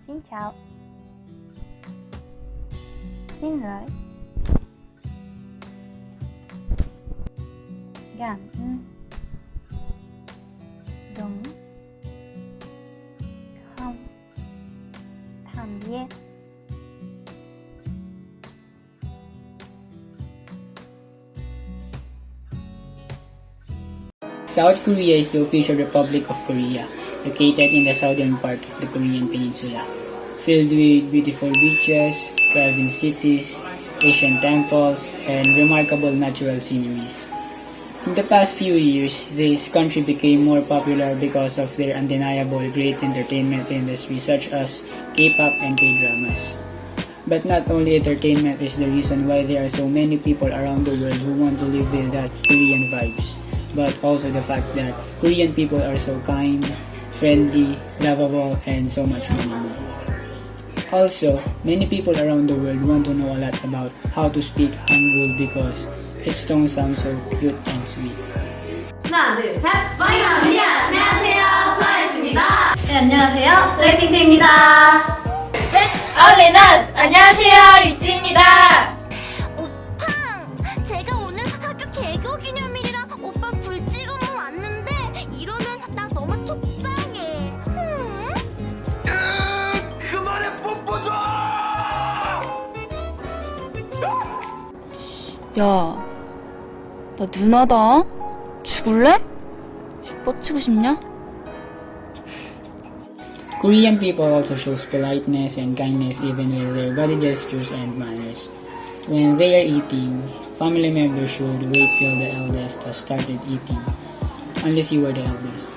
Xin chào, xin lỗi, cảm ơn, đúng, không, tạm biệt. South Korea is the official Republic of Korea, located in the southern part of the Korean peninsula, filled with beautiful beaches, thriving cities, ancient temples, and remarkable natural sceneries. In the past few years, this country became more popular because of their undeniable great entertainment industry such as K-pop and K-dramas. But not only entertainment is the reason why there are so many people around the world who want to live with that Korean vibes, but also the fact that Korean people are so kind, friendly, lovable, and so much more. Also, many people around the world want to know a lot about how to speak Hangul because its tone sounds so cute and sweet. 하나, 둘, 셋! 와이너미야! 안녕하세요, 트와이스입니다. 네, 안녕하세요. 블랙핑크입니다. 셋! 아울리너스! 안녕하세요, 유찌입니다. 오팡! 제가 오늘 학교 개교 기념일이라 오빠 불찍어만 왔는데 이러면 나 너무 속상해. 그만해 뽀뽀 좀! 야, 나 누나다. 죽을래? 뻗치고 싶냐? Korean people also shows politeness and kindness even with their body gestures and manners. When they are eating, family members should wait till the eldest has started eating, unless you are the eldest.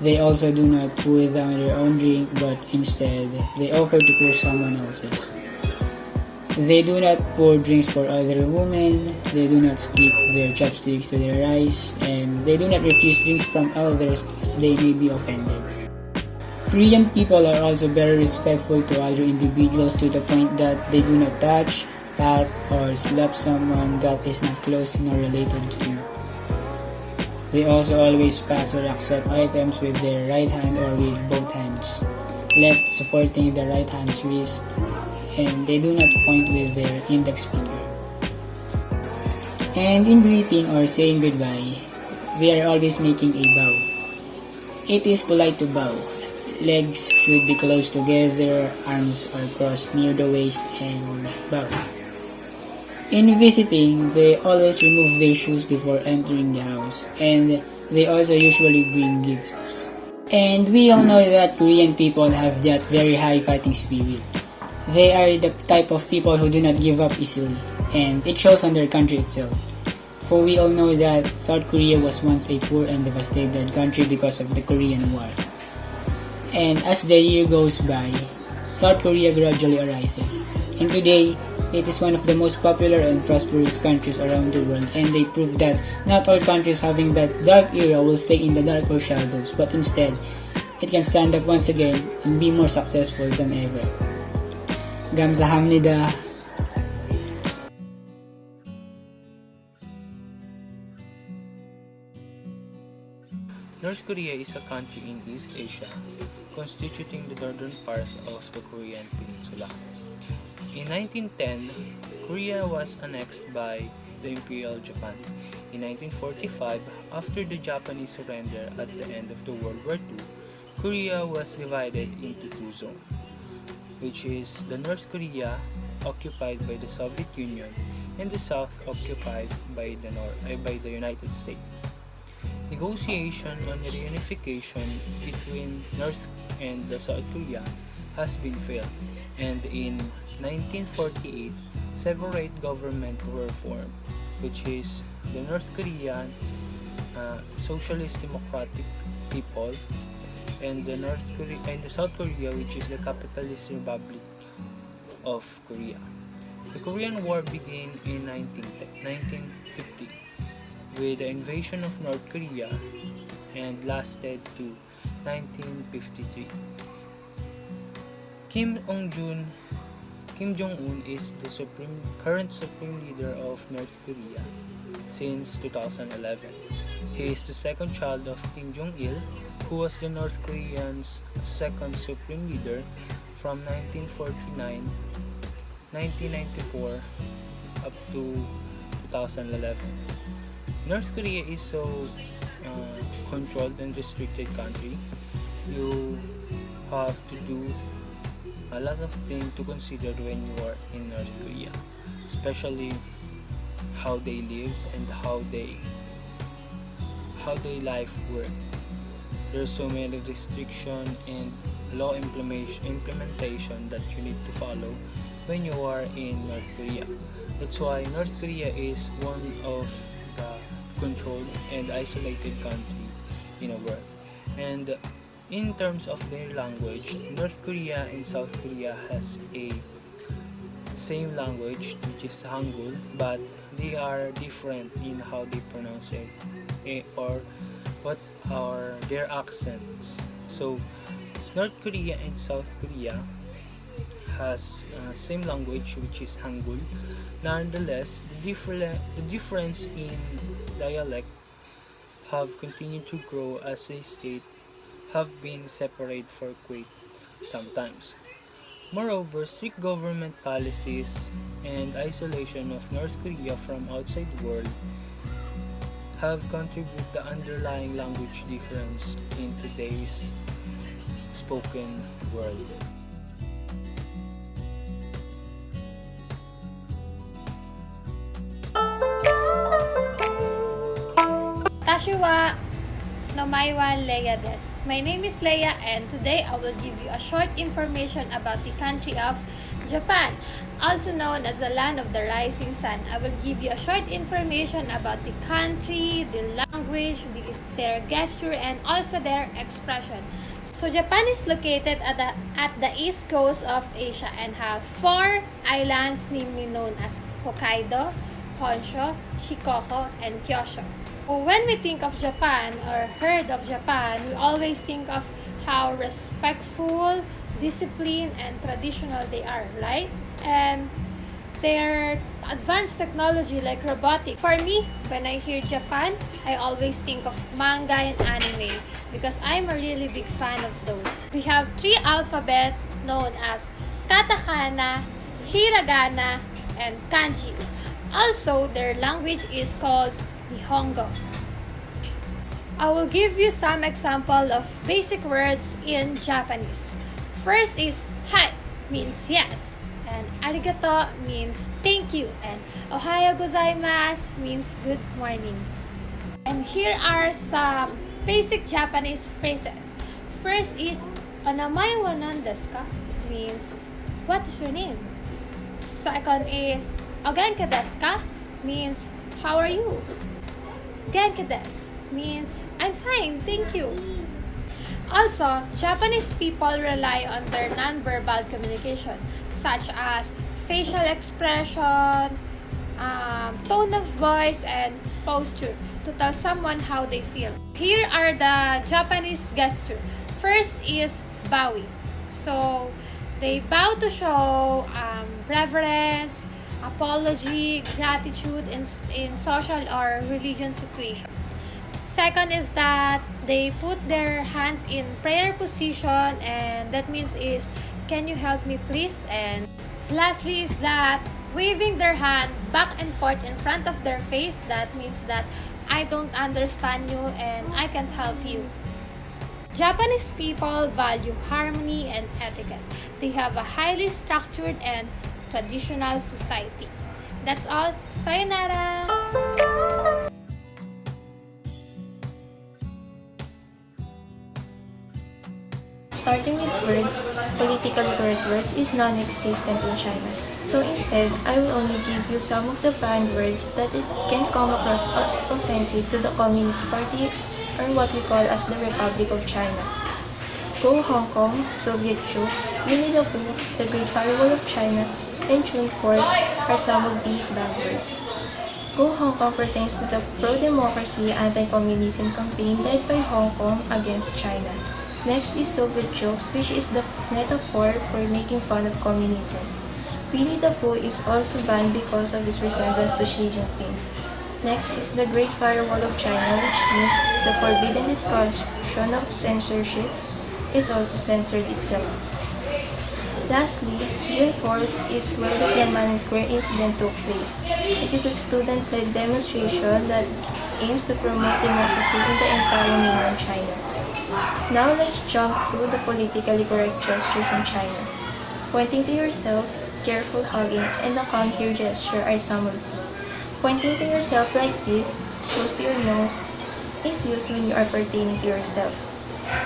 They also do not put down their own drink, but instead, they offer to pour someone else's. They do not pour drinks for other women, they do not stick their chopsticks to their rice, and they do not refuse drinks from elders as they may be offended. Korean people are also very respectful to other individuals to the point that they do not touch, pat, or slap someone that is not close nor related to you. They also always pass or accept items with their right hand or with both hands, left supporting the right hand's wrist, and they do not point with their index finger. And in greeting or saying goodbye, they are always making a bow. It is polite to bow. Legs should be close together, arms are crossed near the waist, and bow. In visiting, they always remove their shoes before entering the house, and they also usually bring gifts. And we all know that Korean people have that very high fighting spirit. They are the type of people who do not give up easily, and it shows on their country itself. For we all know that South Korea was once a poor and devastated country because of the Korean War. And as the year goes by, South Korea gradually arises. And today, it is one of the most popular and prosperous countries around the world, and they prove that not all countries having that dark era will stay in the darker shadows, but instead, it can stand up once again and be more successful than ever. 감사합니다. North Korea is a country in East Asia, constituting the northern part of the Korean peninsula. In 1910, Korea was annexed by the Imperial Japan. In 1945, after the Japanese surrender at the end of the World War II, Korea was divided into two zones, which is the North Korea occupied by the Soviet Union and the South occupied by the United States. Negotiation on reunification between North and South Korea has been failed, and in 1948, separate government were formed, which is the North Korean Socialist Democratic People and the South Korea, which is the Capitalist Republic of Korea. The Korean War began in 1950 with the invasion of North Korea and lasted to 1953. Kim Jong-un is the current supreme leader of North Korea since 2011. He is the second child of Kim Jong-il, who was the North Korean's second supreme leader from 1949, 1994 up to 2011. North Korea is so controlled and restricted country. You have to do a lot of things to consider when you are in North Korea, especially how they live and how they life work. There's so many restriction and law implementation that you need to follow when you are in North Korea. That's why North Korea is one of the controlled and isolated country in the world. And in terms of their language, North Korea and South Korea has a same language, which is Hangul, but they are different in how they pronounce it, or what are their accents. So North Korea and South Korea has same language, which is Hangul. Nonetheless, the difference in dialect have continued to grow as a state have been separate for quite sometimes. Moreover, strict government policies and isolation of North Korea from outside world have contributed the underlying language difference in today's spoken world. 私は名前はレイヤです。My name is Leia and today I will give you a short information about the country of Japan, also known as the land of the rising sun. I will give you a short information about the country, the language, their gesture, and also their expression. So Japan is located at the east coast of Asia and have 4 islands namely known as Hokkaido, Honshu, Shikoku, and Kyushu. When we think of Japan or heard of Japan, we always think of how respectful, disciplined, and traditional they are, right? And their advanced technology like robotics. For me, when I hear Japan, I always think of manga and anime because I'm a really big fan of those. We have 3 alphabets known as katakana, hiragana, and kanji. Also, their language is called Nihongo. I will give you some example of basic words in Japanese. First is hai means yes, and arigato means thank you, and ohayo gozaimasu means good morning. And here are some basic Japanese phrases. First is onamae wa nan desu ka means what is your name? Second is ogenki desu ka means how are you? Genki desu means I'm fine, thank you. Also, Japanese people rely on their non-verbal communication such as facial expression, tone of voice, and posture to tell someone how they feel. Here are the Japanese gesture. First is bowi. So, they bow to show reverence, apology, gratitude in social or religion situation. Second is that they put their hands in prayer position, and that means is can you help me please? And lastly is that waving their hand back and forth in front of their face, that means that I don't understand you and I can't help you. Japanese people value harmony and etiquette. They have a highly structured and traditional society. That's all. Sayonara! Starting with words, politically correct words is non-existent in China. So instead, I will only give you some of the banned words that it can come across as offensive to the Communist Party, or what we call as the Republic of China. Go Hong Kong, Soviet troops, Winnie the Pooh, the Great Firewall of China, and June 4th are some of these bad words. Go Hong Kong pertains to the pro-democracy anti-communism campaign led by Hong Kong against China. Next is Soviet jokes, which is the metaphor for making fun of communism. Winnie the Pooh is also banned because of his resemblance to Xi Jinping. Next is the Great Firewall of China, which means the forbidden discussion of censorship is also censored itself. Lastly, June 4th is where the Tiananmen Square incident took place. It is a student-led demonstration that aims to promote democracy in the entire mainland China. Now let's jump to the politically correct gestures in China. Pointing to yourself, careful hugging, and the come here gesture are some of these. Pointing to yourself like this, close to your nose, is used when you are pertaining to yourself.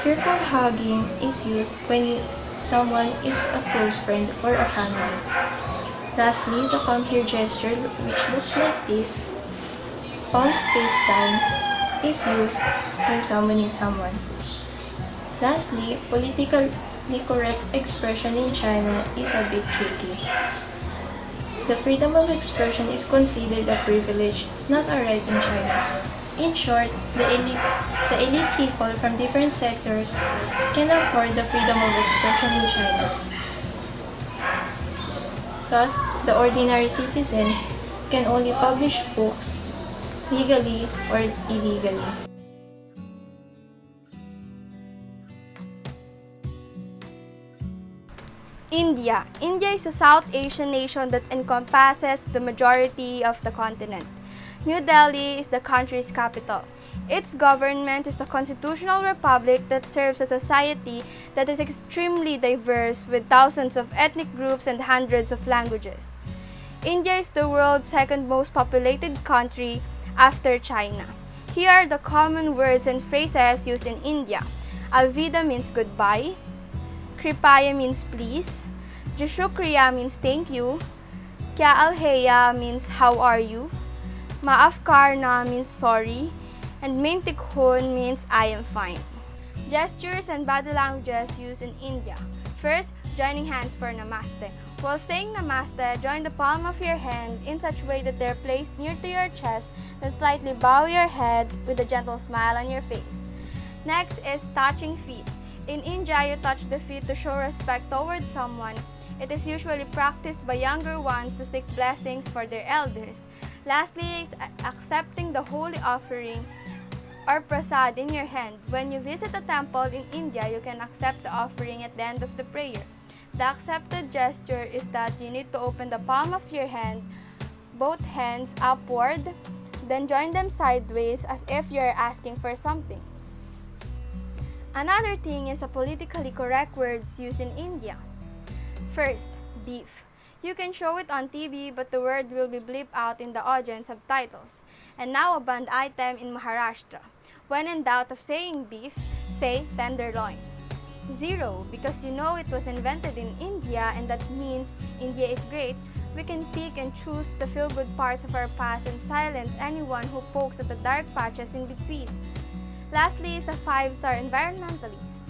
Careful hugging is used when someone is a close friend or a family. Lastly, the come here gesture, which looks like this, palms face down, is used when summoning someone. Lastly, politically correct expression in China is a bit tricky. The freedom of expression is considered a privilege, not a right in China. In short, the elite people from different sectors can afford the freedom of expression in China. Thus, the ordinary citizens can only publish books legally or illegally. India. India is a South Asian nation that encompasses the majority of the continent. New Delhi is the country's capital. Its government is a constitutional republic that serves a society that is extremely diverse with thousands of ethnic groups and hundreds of languages. India is the world's second most populated country after China. Here are the common words and phrases used in India. Alvida means goodbye. Kripaya means please. Jushukriya means thank you. Kya alheya means how are you. Maaf karna means sorry. And Maintikhun means I am fine. Gestures and body languages used in India. First, joining hands for Namaste. While saying Namaste, join the palm of your hand in such a way that they're placed near to your chest, then slightly bow your head with a gentle smile on your face. Next is touching feet. In India, you touch the feet to show respect towards someone. It is usually practiced by younger ones to seek blessings for their elders. Lastly is accepting the holy offering or prasad in your hand. When you visit a temple in India, you can accept the offering at the end of the prayer. The accepted gesture is that you need to open the palm of your hand, both hands upward, then join them sideways as if you are asking for something. Another thing is the politically correct words used in India. First, beef. You can show it on TV, but the word will be bleeped out in the audience subtitles. And now a banned item in Maharashtra. When in doubt of saying beef, say tenderloin. 0, because you know it was invented in India and that means India is great, we can pick and choose the feel-good parts of our past and silence anyone who pokes at the dark patches in between. Lastly is a 5-star environmentalist.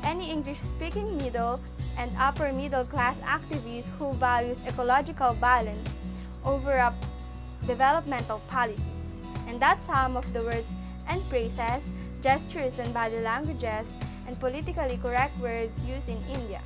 Any English-speaking middle and upper middle class activist who values ecological balance over developmental policies. And that's some of the words and phrases, gestures and body languages, and politically correct words used in India.